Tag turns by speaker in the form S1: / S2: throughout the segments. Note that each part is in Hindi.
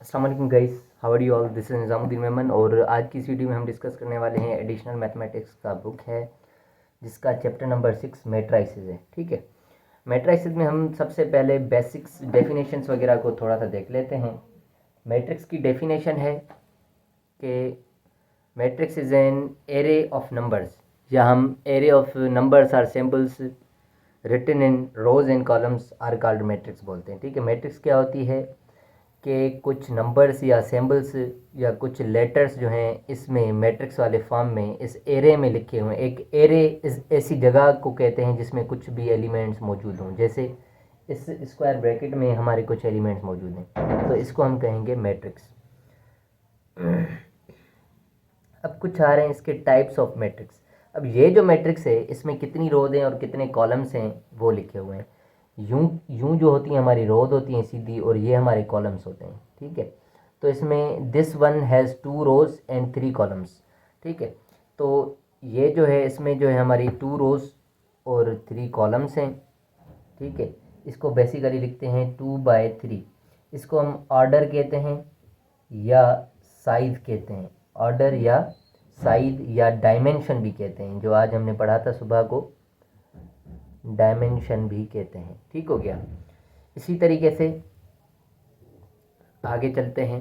S1: अस्सलाम वालेकुम guys, how are you all. This is Nizamuddin Memon और आज की इस वीडियो में हम डिस्कस करने वाले हैं एडिशनल मैथमेटिक्स का बुक है जिसका चैप्टर नंबर 6 मैट्राइसेस है। ठीक है, मैट्राइसेस में हम सबसे पहले बेसिक्स डेफिनेशंस वगैरह को थोड़ा सा देख लेते हैं। मैट्रिक्स की डेफिनेशन है कि matrix is an array of numbers, या हम array of numbers or symbols written in rows and columns are called matrix बोलते हैं। ठीक है, मैट्रिक्स क्या होती है कि कुछ नंबर्स या सिंबल्स या कुछ लेटर्स जो हैं इसमें मैट्रिक्स वाले फॉर्म में इस एरे में लिखे हुए हैं। एक एरे इस ऐसी जगह को कहते हैं जिसमें कुछ भी एलिमेंट्स मौजूद हों, जैसे इस स्क्वायर ब्रैकेट में हमारे कुछ एलिमेंट्स मौजूद हैं तो इसको हम कहेंगे मैट्रिक्स। अब कुछ आ रहे हैं इसके टाइप्स ऑफ मैट्रिक्स। अब ये जो मैट्रिक्स है इसमें कितनी रोज हैं और कितने कॉलम्स हैं वो लिखे हुए हैं। यूं यूं जो होती हैं हमारी रोज होती हैं सीधी, और ये हमारे कॉलम्स होते हैं। ठीक है, तो इसमें this one has 2 rows and 3 columns. ठीक है, तो ये जो है इसमें जो है हमारी 2 रोज और 3 कॉलम्स हैं। ठीक है, इसको बेसिकली लिखते हैं 2/3। इसको हम ऑर्डर कहते हैं या साइज कहते हैं। ऑर्डर या साइज या डायमेंशन भी कहते हैं, जो आज हमने पढ़ा था सुबह को, डायमेंशन भी कहते हैं। ठीक हो गया। इसी तरीके से आगे चलते हैं।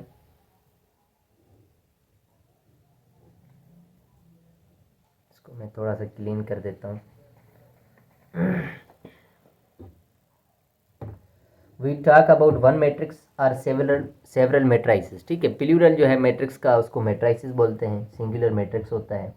S1: इसको मैं थोड़ा सा क्लीन कर देता हूँ। We talk about one matrix or several matrices. ठीक है, प्लूरल जो है मैट्रिक्स का उसको मैट्राइसेस बोलते हैं, सिंगुलर मैट्रिक्स होता है।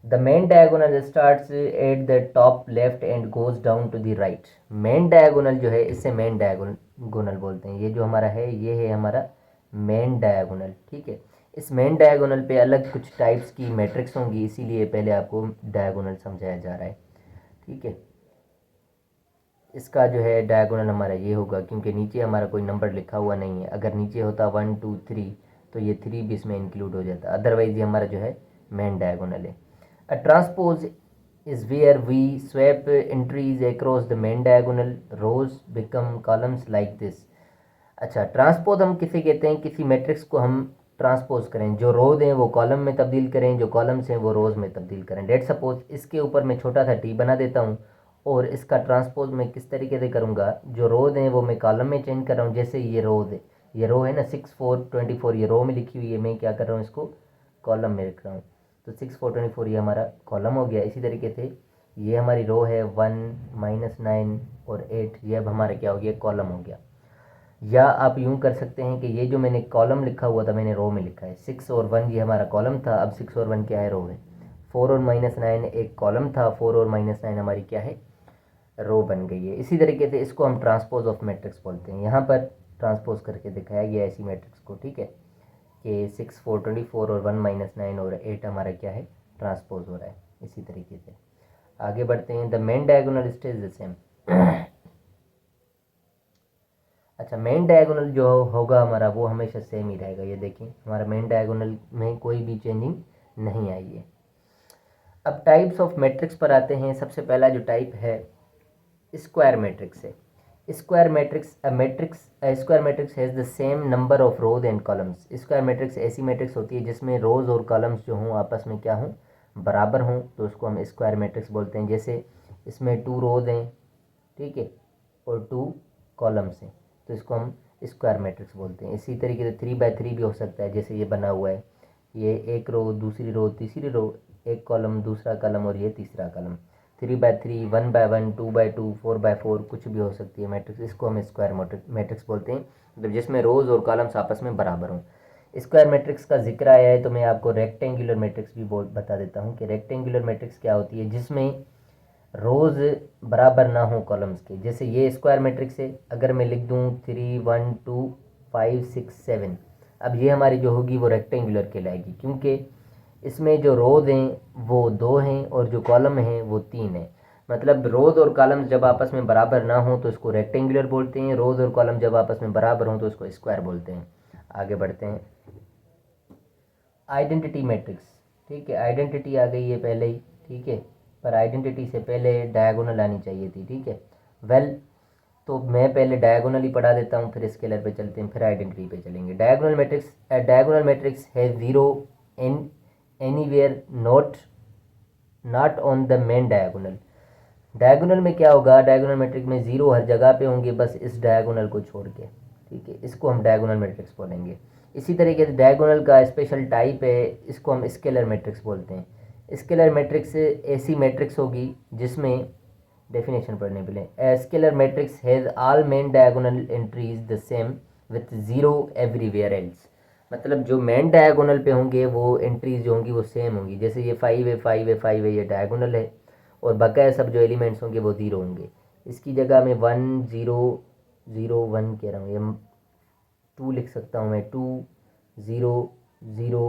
S1: The main diagonal starts at the top left and goes down to the right. Main diagonal जो है इससे मेन डायगोनल बोलते हैं। ये जो हमारा है ये है हमारा मेन डायगोनल। ठीक है, इस मेन डायगोनल पे अलग कुछ टाइप्स की मैट्रिक्स होंगी, इसीलिए पहले आपको डायगोनल समझाया जा रहा है। ठीक है, इसका जो है डायगोनल हमारा ये होगा, क्योंकि नीचे हमारा कोई नंबर लिखा हुआ नहीं है। अगर नीचे होता 1 2 3 तो ये 3 भी इसमें इंक्लूड हो जाता, अदरवाइज ये हमारा जो है मेन डायगोनल है। A transpose is where we swap entries across the main diagonal. Rows become columns like this. अच्छा, ट्रांसपोज हम किसे कहते हैं? किसी मैट्रिक्स को हम ट्रांसपोज करें, जो रोज हैं वो कॉलम में तब्दील करें, जो कॉलम्स हैं वो रोज में तब्दील करें। लेट सपोज इसके ऊपर मैं छोटा सा टी बना देता हूँ और इसका ट्रांसपोज मैं किस तरीके से करूँगा, जो रोज हैं वो मैं कॉलम में चेंज कर रहा हूँ। जैसे ये रोज है, ये रो है ना 6 4 24, ये रो में लिखी हुई है, मैं क्या कर रहा हूँ इसको कॉलम में रख रहा हूँ, तो 6 4 24 ये हमारा कॉलम हो गया। इसी तरीके से ये हमारी रो है 1 -9 और 8, ये अब हमारा क्या हो गया, कॉलम हो गया। या आप यूं कर सकते हैं कि ये जो मैंने कॉलम लिखा हुआ था मैंने रो में लिखा है। 6 और 1 ये हमारा कॉलम था, अब 6 और 1 क्या है, रो है। 4 और -9 एक कॉलम था, 4 और -9 हमारी क्या है, रो बन गई है। इसी तरीके से इसको हम ट्रांसपोज ऑफ मैट्रिक्स बोलते हैं। यहाँ पर ट्रांसपोज करके दिखाया गया ऐसी मैट्रिक्स को। ठीक है, कि 6 4 24 और 1 -9 और 8 हमारा क्या है, ट्रांसपोज हो रहा है। इसी तरीके से आगे बढ़ते हैं। The main diagonal stage the same. अच्छा, मेन डायगोनल जो होगा हमारा वो हमेशा सेम ही रहेगा। ये देखें हमारा मेन डायगोनल में कोई भी चेंजिंग नहीं आई है। अब टाइप्स ऑफ मैट्रिक्स पर आते हैं। सबसे पहला जो टाइप है स्क्वायर मैट्रिक्स है। Square matrix square matrix has the same number of rose and columns. Square matrix ऐसी मैट्रिक्स होती है जिसमें रोज और कॉलम्स जो हों आपस में क्या हों, बराबर हों, तो उसको हम स्क्वायर मैट्रिक्स बोलते हैं। जैसे इसमें 2 रोज हैं, ठीक है, और 2 कॉलम्स हैं, तो इसको हम स्क्वायर मैट्रिक्स बोलते हैं। इसी तरीके से 3/3 भी हो सकता है, जैसे ये बना हुआ है, ये एक रो दूसरी रो तीसरी रो, एक कॉलम दूसरा कॉलम और ये तीसरा कॉलम। 3/3 1/1 2/2 4/4 कुछ भी हो सकती है मैट्रिक्स, इसको हम स्क्वायर मैट्रिक्स बोलते हैं, मतलब जिसमें रोज और कॉलम्स आपस में बराबर हों। स्क्वायर मैट्रिक्स का जिक्र आया है तो मैं आपको रेक्टेंगुलर मैट्रिक्स भी बता देता हूँ कि रेक्टेंगुलर मैट्रिक्स क्या होती है, जिसमें रोज बराबर ना हो कॉलम्स के। जैसे ये स्क्वायर मैट्रिक्स है, अगर मैं लिख दूँ 3 1 2 5 6 7, अब ये हमारी जो होगी वो रेक्टेंगुलर कहलाएगी, क्योंकि इसमें जो रोज हैं वो 2 हैं और जो कॉलम हैं वो 3 हैं। मतलब रोज और कॉलम जब आपस में बराबर ना हो तो इसको रेक्टेंगुलर बोलते हैं, रोज और कॉलम जब आपस में बराबर हो तो इसको स्क्वायर बोलते हैं। आगे बढ़ते हैं। आइडेंटिटी मैट्रिक्स, ठीक है, आइडेंटिटी आ गई है पहले ही, ठीक है, पर आइडेंटिटी से पहले डायगोनल आनी चाहिए थी। ठीक है, वेल तो मैं पहले डायगोनल ही पढ़ा देता हूँ, फिर स्केलर पे चलते हैं, फिर आइडेंटिटी पे चलेंगे। डायगोनल मैट्रिक्स है zero in anywhere not on the main diagonal. Diagonal में क्या होगा, डायगोनल मैट्रिक्स में ज़ीरो हर जगह पे होंगे, बस इस डायगोनल को छोड़ के, ठीक है, इसको हम डायगोनल मैट्रिक्स बोलेंगे। इसी तरीके से डायगोनल का स्पेशल टाइप है, इसको हम स्केलर मैट्रिक्स बोलते हैं। स्केलर मैट्रिक्स ऐसी मैट्रिक्स होगी जिसमें, डेफिनेशन पढ़ने पहले, a scalar matrix has all main diagonal entries the same with zero everywhere else. मतलब जो मेन डायगोनल पे होंगे वो एंट्रीज जो होंगी वो सेम होंगी, जैसे ये 5 है 5 है 5 है, ये डायगोनल है, और बकाया सब जो एलिमेंट्स होंगे वो ज़ीरो होंगे। इसकी जगह में 1 0 0 1 कह रहा हूँ, ये 2 लिख सकता हूँ मैं, 2 0 0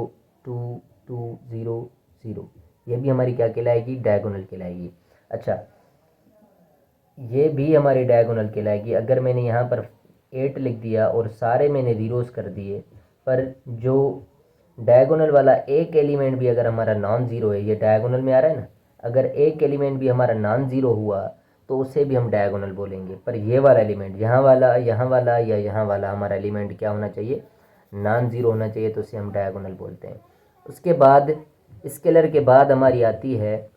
S1: 2 2 0 0, ये भी हमारी क्या कहलाएगी, डायगोनल कहलाएगी। अच्छा, ये भी हमारी डायगोनल कहलाएगी। अगर मैंने यहाँ पर 8 लिख दिया और सारे मैंने ज़ीरोस कर दिए, पर जो डायगोनल वाला एक एलिमेंट भी अगर हमारा नॉन ज़ीरो है, ये डायगोनल में आ रहा है ना, अगर एक एलिमेंट भी हमारा नॉन ज़ीरो हुआ तो उसे भी हम डायगोनल बोलेंगे। पर ये वाला एलिमेंट, यहाँ वाला या यहाँ वाला हमारा एलिमेंट क्या होना चाहिए, नॉन ज़ीरो होना चाहिए, तो उसे हम डायगोनल बोलते हैं। उसके बाद स्केलर के बाद हमारी आती है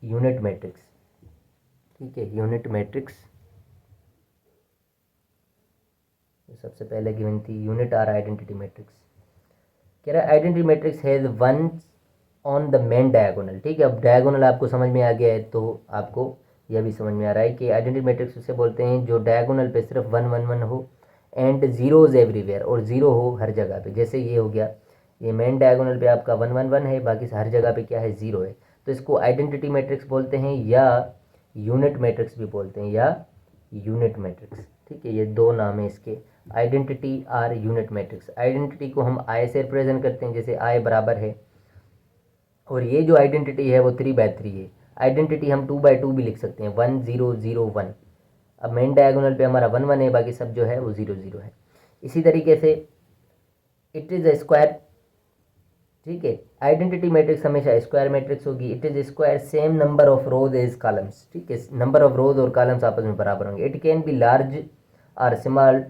S1: यूनिट मैट्रिक्स, ठीक है, यूनिट मैट्रिक्स सबसे पहले गिवन थी, यूनिट आर आइडेंटिटी मैट्रिक्स। कह रहा है identity matrix has one on the main diagonal, ठीक है। अब डायगोनल आपको समझ में आ गया है, तो आपको यह भी समझ में आ रहा है कि आइडेंटिटी मैट्रिक्स उसे बोलते हैं जो डायगोनल पे सिर्फ 1 1 1 हो एंड जीरोज एवरीवेयर, और ज़ीरो हो हर जगह पे। जैसे ये हो गया, ये मेन डायगोनल पे आपका 1 1 1 है, बाकी हर जगह पे क्या है, ज़ीरो है, तो इसको आइडेंटिटी मैट्रिक्स बोलते हैं, या यूनिट मैट्रिक्स भी बोलते हैं, या यूनिट मैट्रिक्स, ठीक है। ये दो नाम है इसके, identity or unit matrix. Identity को हम आई से रिप्रेजेंट करते हैं, जैसे आई बराबर है, और ये जो आइडेंटिटी है वो 3/3 है। आइडेंटिटी हम 2/2 भी लिख सकते हैं, 1 0 0 1। अब मेन डायगोनल पे हमारा 1 1 है, बाकी सब जो है वो 0 0 है। इसी तरीके से इट इज़ अ स्क्वायर, ठीक है, आइडेंटिटी मैट्रिक्स हमेशा स्क्वायर मैट्रिक्स होगी। It is square same number of rows as columns, ठीक है, नंबर ऑफ रोज और कॉलम्स आपस में बराबर होंगे। इट कैन बी लार्ज और स्मॉल,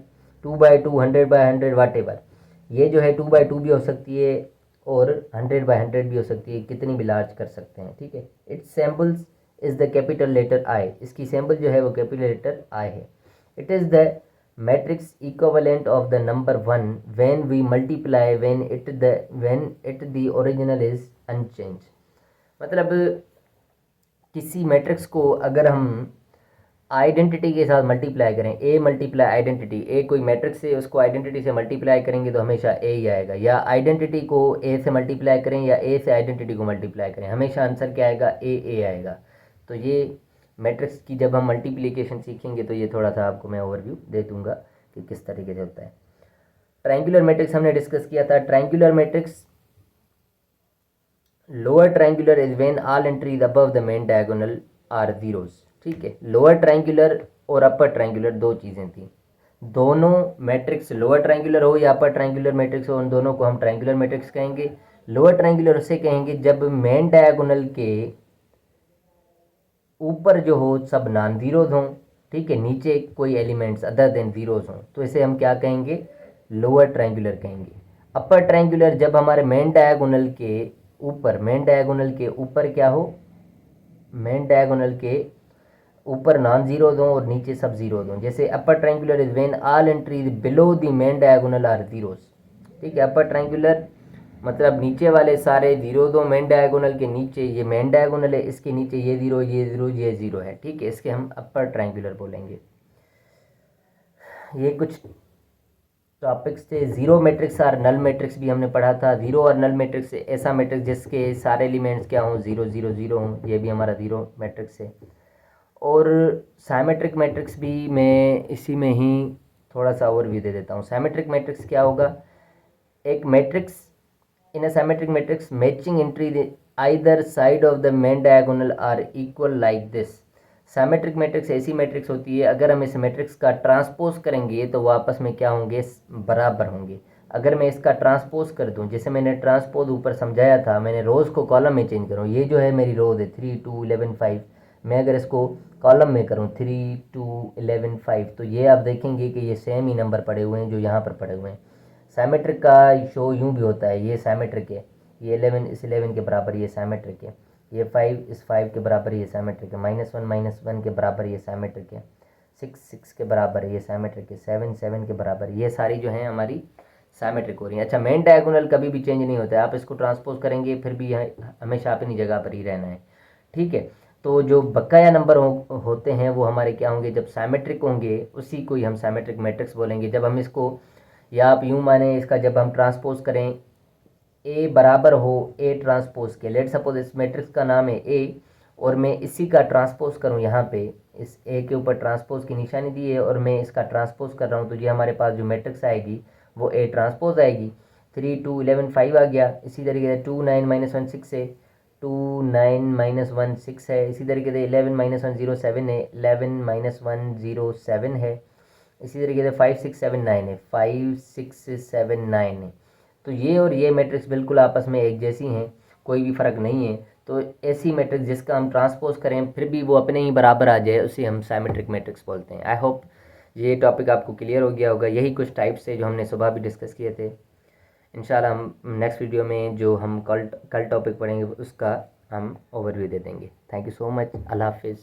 S1: 2/2 100/100 वाट एवर। ये जो है 2/2 भी हो सकती है और 100/100 भी हो सकती है, कितनी भी लार्ज कर सकते हैं, ठीक है। It's samples is the capital letter I, इसकी सैम्पल जो है वो कैपिटल लेटर आई है। It is the matrix equivalent of the number 1 when we multiply when it the original is unchanged। मतलब किसी मैट्रिक्स को अगर हम आइडेंटिटी के साथ मल्टीप्लाई करें, ए मल्टीप्लाई आइडेंटिटी, ए कोई मैट्रिक्स है उसको आइडेंटिटी से मल्टीप्लाई करेंगे तो हमेशा ए ही आएगा, या आइडेंटिटी को ए से मल्टीप्लाई करें या ए से आइडेंटिटी को मल्टीप्लाई करें, हमेशा आंसर क्या आएगा, ए आएगा। तो ये मैट्रिक्स की जब हम मल्टीप्लिकेशन सीखेंगे तो ये थोड़ा सा आपको मैं ओवरव्यू दे दूंगा कि किस तरीके से होता है। ट्रायंगुलर मैट्रिक्स हमने डिस्कस किया था। Triangular matrix, lower triangular is when all entries above the main diagonal are zeros, ठीक है। लोअर ट्रायंगुलर और अपर ट्रायंगुलर दो चीज़ें थी, दोनों मैट्रिक्स लोअर ट्रायंगुलर हो या अपर ट्रायंगुलर मैट्रिक्स हो, उन दोनों को हम ट्रायंगुलर मैट्रिक्स कहेंगे। लोअर ट्रायंगुलर उसे कहेंगे जब मेन डायगोनल के ऊपर जो हो सब नॉन जीरोज हों, ठीक है, नीचे कोई एलिमेंट्स अदर देन जीरोज हों, तो इसे हम क्या कहेंगे, लोअर ट्रायंगुलर कहेंगे। अपर ट्रायंगुलर जब हमारे मेन डायगोनल के ऊपर क्या हो, मेन डायगोनल के ऊपर नॉन जीरोज हों और नीचे सब जीरोज हों। जैसे upper triangular is when all entries below the main diagonal are zeros, ठीक है। अपर ट्रायंगुलर मतलब नीचे वाले सारे जीरो दो मेन डायगोनल के नीचे, ये मेन डायगोनल है, इसके नीचे ये जीरो ये जीरो ये जीरो है, ठीक है, इसके हम अपर ट्रायंगुलर बोलेंगे। ये कुछ टॉपिक्स थे। जीरो मैट्रिक्स और नल मैट्रिक्स भी हमने पढ़ा था। जीरो और नल मैट्रिक्स ऐसा मैट्रिक्स जिसके सारे एलिमेंट्स क्या हों, 0 0 0 हों, ये भी हमारा जीरो मैट्रिक्स है। और साइमेट्रिक मैट्रिक्स भी मैं इसी में ही थोड़ा सा ओवरव्यू दे देता हूँ। साइमेट्रिक मैट्रिक्स क्या होगा, एक matrix in a symmetric matrix matching entry either side of the main diagonal are equal like this। symmetric matrix ऐसी मैट्रिक्स होती है अगर हम इस मैट्रिक्स का ट्रांसपोज करेंगे तो वो आपस में क्या होंगे, बराबर होंगे। अगर मैं इसका ट्रांसपोज कर दूं, जैसे मैंने ट्रांसपोज ऊपर समझाया था, मैंने रोज़ को कॉलम में चेंज करूँ, ये जो है मेरी रोज है 3 2 11 5, मैं अगर इसको कॉलम में करूँ 3 2 11 5, तो ये आप देखेंगे कि ये सेम ही नंबर पड़े हुए हैं जो यहाँ पर पड़े हुए हैं। साइमेट्रिक का शो यूँ भी होता है, ये साइमेट्रिक है, ये 11 इस 11 के बराबर ये साइमेट्रिक है, ये 5 इस 5 के बराबर ये साइमेट्रिक है, -1 के बराबर ये साइमेट्रिक है, 6 के बराबर ये साइमेट्रिक है, 7 के बराबर, ये सारी जो हैं हमारी साइमेट्रिक हो रही है। अच्छा, मेन डायगोनल कभी भी चेंज नहीं होता है, आप इसको ट्रांसपोज करेंगे फिर भी हमेशा अपनी जगह पर ही रहना है, ठीक है। तो जो बकाया नंबर होते हैं वो हमारे क्या होंगे, जब साइमेट्रिक होंगे उसी को ही हम साइमेट्रिक मैट्रिक्स बोलेंगे। जब हम इसको, या आप यूँ माने इसका, जब हम ट्रांसपोज करें ए बराबर हो ए ट्रांसपोज के, लेट सपोज इस मैट्रिक्स का नाम है ए और मैं इसी का ट्रांसपोज करूं, यहाँ पे इस ए के ऊपर ट्रांसपोज की निशानी दी है और मैं इसका ट्रांसपोज कर रहा हूँ, तो ये हमारे पास जो मैट्रिक्स आएगी वो ए ट्रांसपोज आएगी। 3 2 11 5 आ गया। इसी तरीके से 2 9 -1 6 है, 2 9 -1 6 है। इसी तरीके से 11 -1 0 7 है, 11 -1 0 7 है। इसी तरीके से 5 6 7 9 है, 5 6 7 9 है। तो ये और ये मैट्रिक्स बिल्कुल आपस में एक जैसी हैं, कोई भी फ़र्क नहीं है। तो ऐसी मैट्रिक्स जिसका हम ट्रांसपोज करें फिर भी वो अपने ही बराबर आ जाए, उसे हम साइमेट्रिक मैट्रिक्स बोलते हैं। आई होप ये टॉपिक आपको क्लियर हो गया होगा। यही कुछ टाइप्स है जो हमने सुबह भी डिस्कस किए थे। इंशाल्लाह हम नेक्स्ट वीडियो में जो हम कल टॉपिक पढ़ेंगे उसका हम ओवरव्यू दे देंगे। Thank you so much. अल्लाह हाफिज़।